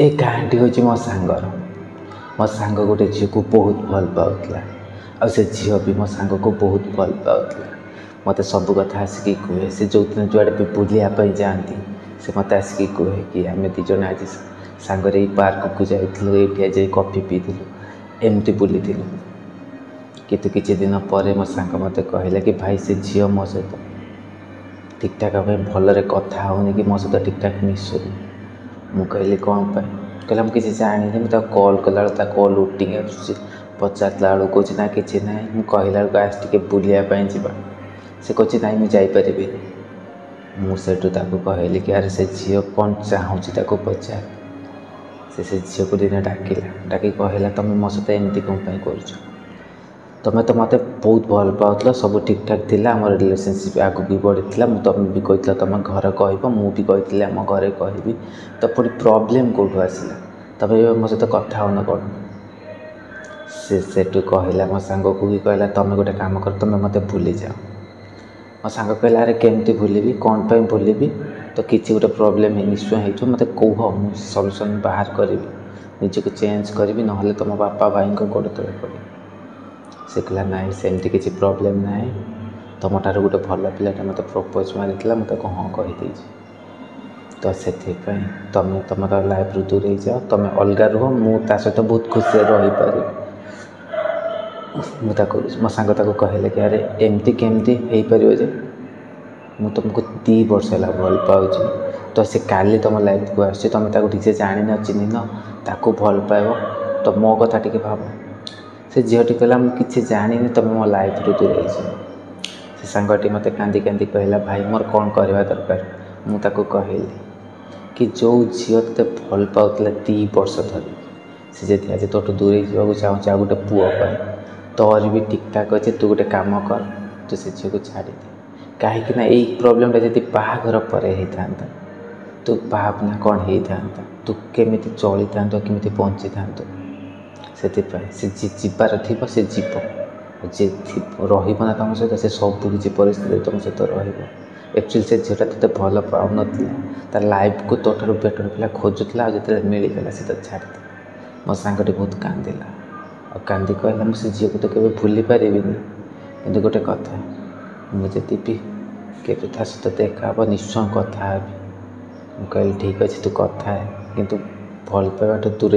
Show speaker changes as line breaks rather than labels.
ए कहानी हूँ मो सांग गोटे झील को बहुत भल पाला आ झील भी मो सांग को बहुत भल पाला। मत सब कथा आसिक कहे से जो दिन जुआड़े भी बुलायापी जाती से मत आसिक कहे कि आम दिज आज सांगरे पार्क को जाइलु ये कॉफी पीलु एमती बुली कितु किसी दिन पर मो सांग मत कहला कि भाई से झील मो सहित ठीक ठाक भलरे कथा होनी कि मो सहित ठीक ठाक मिसुनी। मु कहली कौन पाए कहला मुझे जानी मुझे कॉल कला कॉल उठिंग पचारा बेलू कौच ना कि ना मुझे कहला बेलू आज टे बुलायापी जा से कौच ना मुझे मुझे कहली कि अरे से झील कौन चाहूँगी पचार से झील को दिन डाकिला कहला तुम मो सहित एमती कौन कर तुम्हें तो मत बहुत भल पाला सब ठीक ठाक थी आम रिलेशनशिप आगू भी बढ़ी तुम भी कही तुम घर कह मुझे कही आम घर कहि तो पुणी प्रॉब्लम कौटू आसला तुम मो सहित कथा होना कौन से कहला मो सांग को भी कहला तुम गोटे काम कर तुम मत भूली जाओ। मो सांग कहला अरे केमती भूलि कौन पर भूलि तो किसी गोटे प्रोब्लेम निश्चय हो मत कह मुझे सल्यूशन बाहर करी निजक चेंज करी ना तुम बापा भाई गोड़ तले पड़े से कहला ना सेमती किसी प्रोब्लेम ना तुम ठार गोटे भल पिलाटा मत प्रपोज मारी मुझे हाँ कहीदे तो से तुम तुम लाइफ रू दूर जाओ तुम अलग रुह मुझे सहित बहुत खुशी रही पारि मो सांग कहले कि अरे एमती केमती हो पार जे मुझे तुमको 2 वर्ष है भल पाऊँ तो से काली तुम लाइफ को आस तुम ठीक से जान न चिन्ह न ताको भल पाइब तो मो कथा टी भाव से झीलटी कहला मुझे किसी जानी तुम मो लाइफ रू दूर जाओ। से सांगटी मत कांदी कांदी कहला भाई मोर कौन करवा दरकार मुझे कहली कि जो झील ते भल पाला 2 वर्ष धरी सी जब आज तोठू दूर जावाक चाहूँ आ गोटे पुओ तोर भी ठीक ठाक अच्छे तू गोटे कम कर तू से झील को छाड़ी दे कहीं यही प्रोब्लेमटा जब बाहाघर पर होता तू भावना कौन होता तू केमी चली था केमी बंची था से जीवार थी से जीव जी रहा तुम सहित से सब किसी परिस्थिति तुम सहित एक्चुअली से झीलटा ते भल पाऊन तार लाइफ को तो ठार बेटर पिला खोजुला जो मिलगला से तो छाड़ी मो सांगटी बहुत कांदिला और कांदी कहला मुझे झील को तो कभी भूली पारि कि गोटे कथा मुझे भी केवे ता सहित देखा निश्चय कथा कहली ठीक अच्छे तू कथा है कि भल पाइबा दूर